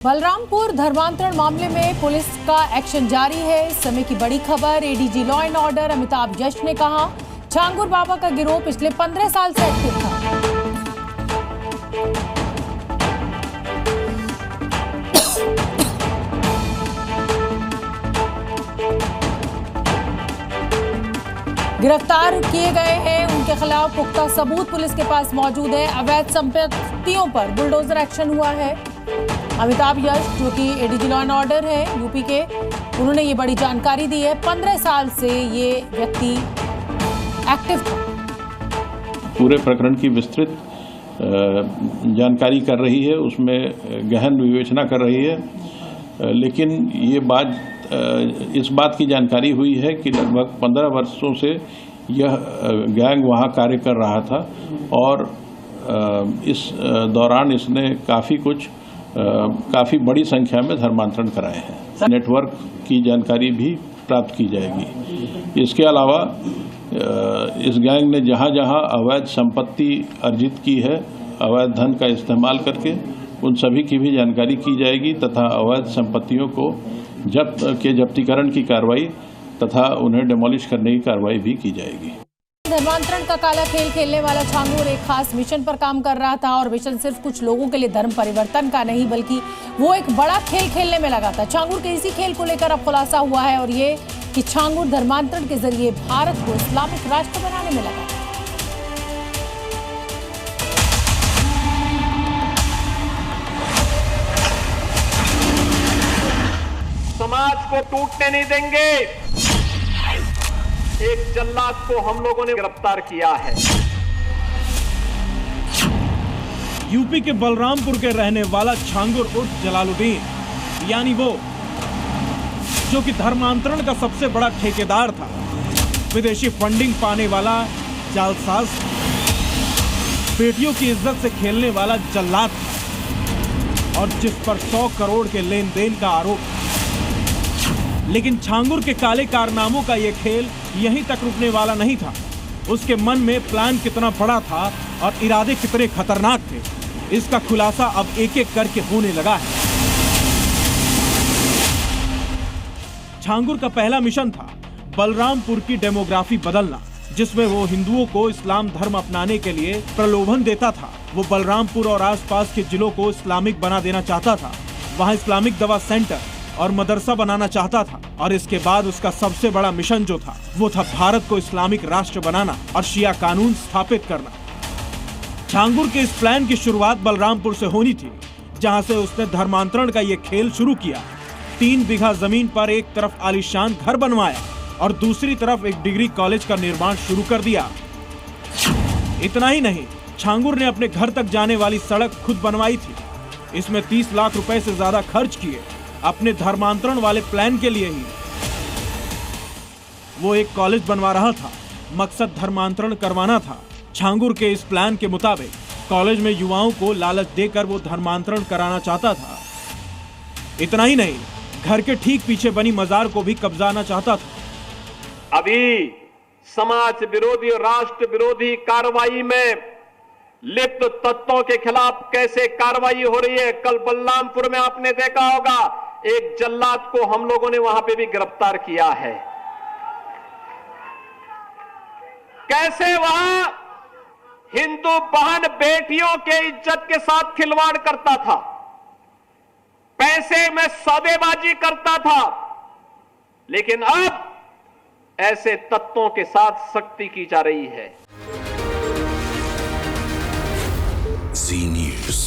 बलरामपुर धर्मांतरण मामले में पुलिस का एक्शन जारी है। इस समय की बड़ी खबर, ADG law and order Amitabh Yash ने कहा, छांगुर बाबा का गिरोह पिछले 15 साल से एक्टिव था। गिरफ्तार किए गए हैं, उनके खिलाफ पुख्ता सबूत पुलिस के पास मौजूद है। अवैध संपत्तियों पर बुलडोजर एक्शन हुआ है। अमिताभ यश जो कि एडीजी लॉ एंड ऑर्डर है यूपी के, उन्होंने ये बड़ी जानकारी दी है। 15 साल से ये व्यक्ति एक्टिव था। पूरे प्रकरण की विस्तृत जानकारी कर रही है, उसमें गहन विवेचना कर रही है। लेकिन ये बात इस बात की जानकारी हुई है कि लगभग 15 वर्षों से यह गैंग वहाँ कार्य कर रहा था और इस दौरान इसने काफ़ी बड़ी संख्या में धर्मांतरण कराए हैं। नेटवर्क की जानकारी भी प्राप्त की जाएगी। इसके अलावा इस गैंग ने जहाँ जहाँ अवैध संपत्ति अर्जित की है, अवैध धन का इस्तेमाल करके, उन सभी की भी जानकारी की जाएगी तथा अवैध संपत्तियों को जब्तीकरण की कार्रवाई तथा उन्हें डिमोलिश करने की कार्रवाई भी की जाएगी। धर्मांतरण का काला खेल खेलने वाला छांगुर एक खास मिशन पर काम कर रहा था और मिशन सिर्फ कुछ लोगों के लिए धर्म परिवर्तन का नहीं, बल्कि वो एक बड़ा खेल खेलने में लगा था। छांगुर के इसी खेल को लेकर अब खुलासा हुआ है और ये कि छांगुर धर्मांतरण के जरिए भारत को इस्लामिक राष्ट्र बनाने में लगा। समाज को टूटने नहीं देंगे। एक जल्लाद को हम लोगों ने गिरफ्तार किया है। यूपी के बलरामपुर के रहने वाला छांगुर उर्फ जलालुद्दीन, यानी वो जो कि धर्मांतरण का सबसे बड़ा ठेकेदार था, विदेशी फंडिंग पाने वाला जालसाज, बेटियों की इज्जत से खेलने वाला जल्लाद था और जिस पर 100 करोड़ के लेन देन का आरोप। लेकिन छांगुर के काले कारनामों का यह खेल यहीं तक रुकने वाला नहीं था। उसके मन में प्लान कितना बड़ा था और इरादे कितने खतरनाक थे, इसका खुलासा अब एक एक करके होने लगा है। छांगुर का पहला मिशन था बलरामपुर की डेमोग्राफी बदलना, जिसमें वो हिंदुओं को इस्लाम धर्म अपनाने के लिए प्रलोभन देता था। वो बलरामपुर और आसपास के जिलों को इस्लामिक बना देना चाहता था। वहां इस्लामिक दवा सेंटर और मदरसा बनाना चाहता था। और इसके बाद उसका सबसे बड़ा मिशन जो था वो था भारत को इस्लामिक राष्ट्र बनाना और शिया कानून स्थापित करना। छांगुर के इस प्लान की शुरुआत बलरामपुर से होनी थी, जहां से उसने धर्मांतरण का ये खेल शुरू किया। 3 बीघा जमीन पर एक तरफ आलीशान घर बनवाया और दूसरी तरफ एक डिग्री कॉलेज का निर्माण शुरू कर दिया। इतना ही नहीं, छांगुर ने अपने घर तक जाने वाली सड़क खुद बनवाई थी। इसमें 30 लाख रुपए से ज्यादा खर्च किए। अपने धर्मांतरण वाले प्लान के लिए ही वो एक कॉलेज बनवा रहा था। मकसद धर्मांतरण करवाना था। छांगुर के इस प्लान के मुताबिक कॉलेज में युवाओं को लालच देकर वो धर्मांतरण कराना चाहता था। इतना ही नहीं, घर के ठीक पीछे बनी मजार को भी कब्जाना चाहता था। अभी समाज विरोधी और राष्ट्र विरोधी कार्रवाई में लिप्त तत्वों के खिलाफ कैसे कार्रवाई हो रही है। कल बलरामपुर में आपने देखा होगा, एक जल्लाद को हम लोगों ने वहां पे भी गिरफ्तार किया है। कैसे वहां हिंदू बहन बेटियों के इज्जत के साथ खिलवाड़ करता था, पैसे में सौदेबाजी करता था। लेकिन अब ऐसे तत्वों के साथ सख्ती की जा रही है। Zee News.